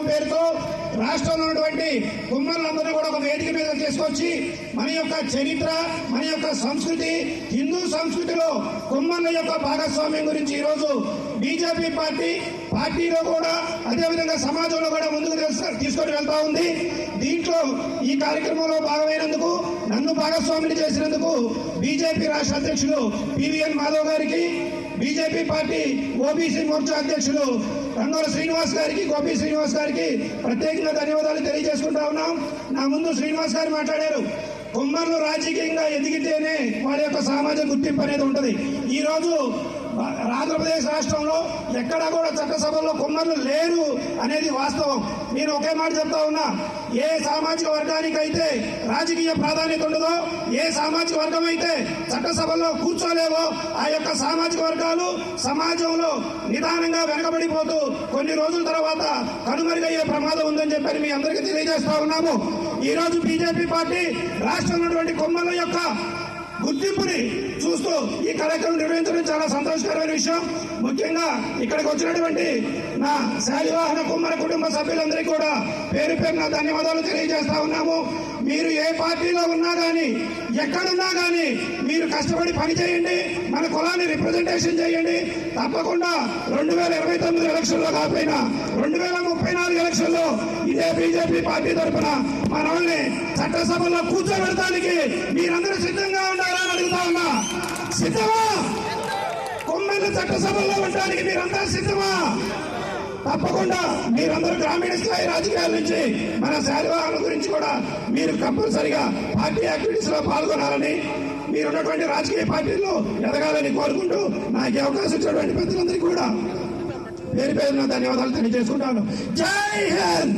పేరుతో రాష్ట్రంలో ఉన్నటువంటి కుమ్మరులందరూ కూడా ఒక వేదిక మీద తీసుకొచ్చి మన యొక్క చరిత్ర, మన యొక్క సంస్కృతి, హిందూ సంస్కృతిలో కుమ్మరుల యొక్క భాగస్వామ్యం గురించి ఈరోజు బీజేపీ పార్టీలో కూడా అదేవిధంగా సమాజంలో కూడా ముందుకు తీసుకొని వెళ్తా ఉంది. దీంట్లో ఈ కార్యక్రమంలో భాగమైనందుకు, నన్ను భాగస్వామిని చేసినందుకు బీజేపీ రాష్ట్ర అధ్యక్షులు పివిఎన్ మాధవ్ గారికి, బీజేపీ పార్టీ ఓబీసీ మోర్చా అధ్యక్షులు రంగోల శ్రీనివాస్ గారికి, గోపి శ్రీనివాస్ గారికి ప్రత్యేకంగా ధన్యవాదాలు తెలియజేసుకుంటా ఉన్నాం. నా ముందు శ్రీనివాస్ గారు మాట్లాడారు. కుమ్మరులు రాజకీయంగా ఎదిగితేనే వారి యొక్క సామాజిక గుర్తింపు అనేది ఉంటుంది. ఈరోజు ఆంధ్రప్రదేశ్ రాష్ట్రంలో ఎక్కడా కూడా చట్టసభల్లో కుమ్మరులు లేరు అనేది వాస్తవం. నేను ఒకే మాట చెప్తా ఉన్నా, ఏ సామాజిక వర్గానికి అయితే రాజకీయ ప్రాధాన్యత ఉండదో, ఏ సామాజిక వర్గం అయితే చట్టసభల్లో కూర్చోలేవో ఆ యొక్క సామాజిక వర్గాలు సమాజంలో నిదానంగా వెనకబడిపోతూ కొన్ని రోజుల తర్వాత కనుమరుగయ్యే ప్రమాదం ఉందని చెప్పి మీ అందరికీ తెలియజేస్తా ఉన్నాము. ఈ రోజు బీజేపీ పార్టీ రాష్ట్రంలో ఉన్నటువంటి కుమ్మరుల యొక్క గుర్తింపుని చూస్తూ ఈ కార్యక్రమం నిర్వహించడం చాలా సంతోషకరమైన విషయం. ముఖ్యంగా ఇక్కడికి వచ్చినటువంటి నా శాలివాహన కుమ్మర కుటుంబ సభ్యులందరికీ కూడా పేరు పేరున ధన్యవాదాలు తెలియజేస్తా ఉన్నాము. మీరు ఏ పార్టీలో ఉన్నా కానీ, ఎక్కడున్నా కానీ మీరు కష్టపడి పని చేయండి, మన కులాన్ని రిప్రజెంటేషన్ చేయండి. తప్పకుండా 2029 ఎలక్షన్లో కాకపోయినా 2034 ఎలక్షన్లో ఇదే బీజేపీ పార్టీ తరఫున మన వాళ్ళని చట్టసభలో కూర్చోబెడటానికి మీరందరూ సిద్ధంగా ఉండాలని అడుగుతా ఉన్నా. సిద్ధమా? కుమ్మర్లు చట్టసభల్లో ఉండడానికి మీరందరూ సిద్ధమా? తప్పకుండా మీరందరూ గ్రామీణ స్థాయి రాజకీయాల నుంచి మన శాలివాహన గురించి కూడా మీరు కంపల్సరిగా పార్టీ యాక్టివిటీస్ లో పాల్గొనాలని, మీరున్నటువంటి రాజకీయ పార్టీల్లో ఎదగాలని కోరుకుంటూ నాకు అవకాశం ఇచ్చినటువంటి పెద్దలందరికీ కూడా పేరు పేరున ధన్యవాదాలు తెలియజేసుకుంటాను. జై హింద్.